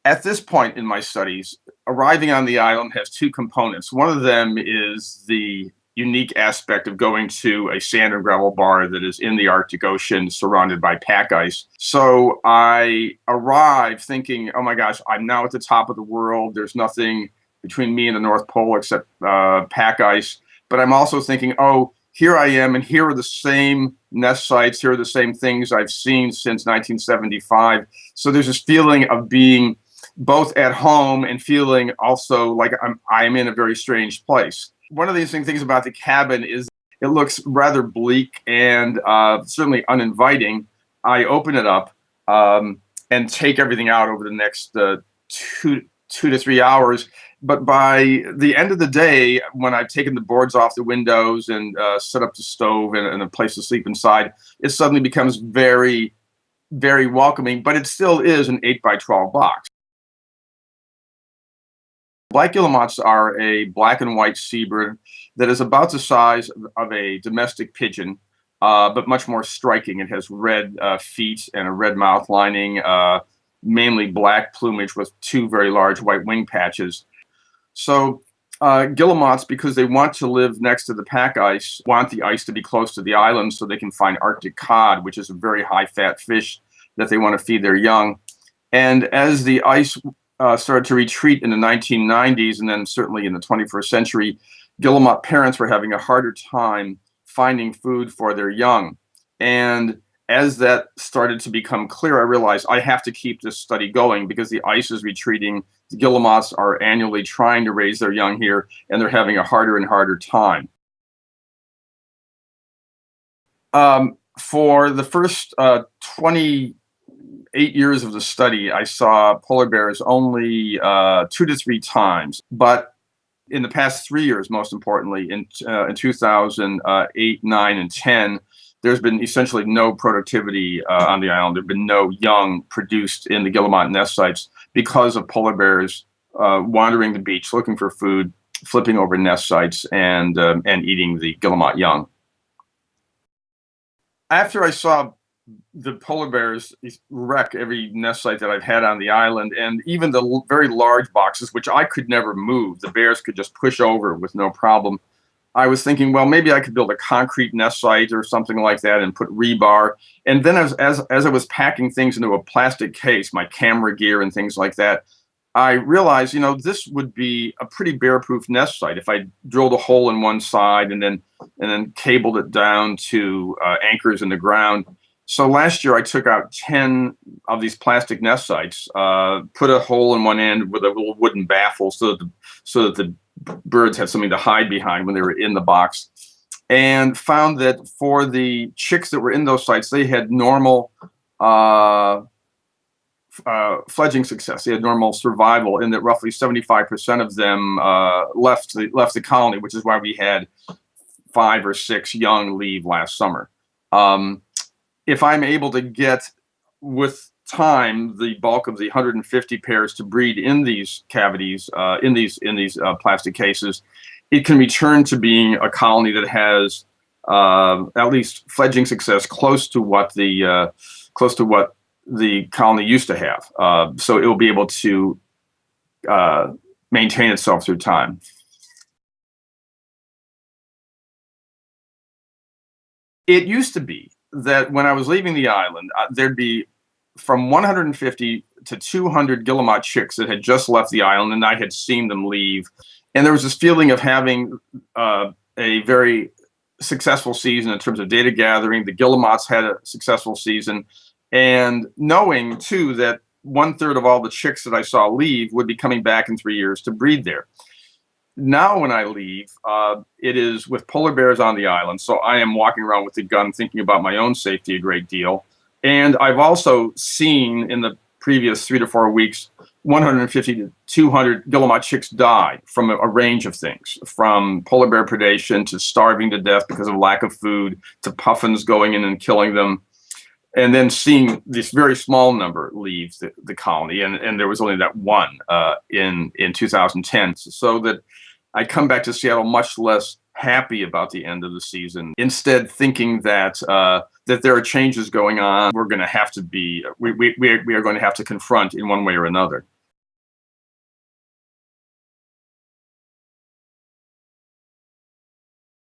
At this point in my studies, arriving on the island has two components. One of them is the unique aspect of going to a sand and gravel bar that is in the Arctic Ocean surrounded by pack ice. So I arrived thinking, oh my gosh, I'm now at the top of the world. There's nothing between me and the North Pole except pack ice. But I'm also thinking, oh, here I am, and here are the same nest sites. Here are the same things I've seen since 1975. So there's this feeling of being both at home and feeling also like I'm in a very strange place. One of the interesting things about the cabin is it looks rather bleak and certainly uninviting. I open it up and take everything out over the next two to 3 hours. But by the end of the day, when I've taken the boards off the windows and set up the stove and a place to sleep inside, it suddenly becomes very, very welcoming. But it still is an 8 by 12 box. Black guillemots are a black and white seabird that is about the size of a domestic pigeon, but much more striking. It has red feet and a red mouth lining, mainly black plumage with two very large white wing patches. So guillemots, because they want to live next to the pack ice, want the ice to be close to the island so they can find Arctic cod, which is a very high-fat fish that they want to feed their young. And as the ice started to retreat in the 1990s, and then certainly in the 21st century, guillemot parents were having a harder time finding food for their young. And as that started to become clear, I realized I have to keep this study going because the ice is retreating. The guillemots are annually trying to raise their young here, and they're having a harder and harder time. For the first 28 years of the study, I saw polar bears only 2 to 3 times. But in the past 3 years, most importantly, in 2008, 9, and 10, there's been essentially no productivity on the island. There have been no young produced in the guillemot nest sites because of polar bears wandering the beach, looking for food, flipping over nest sites, and eating the guillemot young. After I saw the polar bears wreck every nest site that I've had on the island, and even the very large boxes, which I could never move, the bears could just push over with no problem. I was thinking, well, maybe I could build a concrete nest site or something like that and put rebar. And then as I was packing things into a plastic case, my camera gear and things like that, I realized, this would be a pretty bear-proof nest site if I drilled a hole in one side and then cabled it down to anchors in the ground. So last year I took out 10 of these plastic nest sites, put a hole in one end with a little wooden baffle so that the birds had something to hide behind when they were in the box, and found that for the chicks that were in those sites, they had normal fledging success. They had normal survival, in that roughly 75% of them left the colony, which is why we had 5 or 6 young leave last summer. If I'm able to get, with time, the bulk of the 150 pairs to breed in these cavities, in these plastic cases, it can return to being a colony that has at least fledging success close to what the colony used to have. So it will be able to maintain itself through time. It used to be that when I was leaving the island, there'd be from 150 to 200 guillemot chicks that had just left the island, and I had seen them leave. And there was this feeling of having a very successful season in terms of data gathering. The guillemots had a successful season, and knowing too that 1/3 of all the chicks that I saw leave would be coming back in 3 years to breed there. Now when I leave, it is with polar bears on the island, so I am walking around with a gun thinking about my own safety a great deal. And I've also seen in the previous 3 to 4 weeks, 150 to 200 guillemot chicks die from a range of things, from polar bear predation to starving to death because of lack of food, to puffins going in and killing them. And then seeing this very small number leave the colony, and there was only that one in 2010. So that I come back to Seattle much less happy about the end of the season, instead thinking that that there are changes going on. We're going to have to be, we are going to have to confront in one way or another.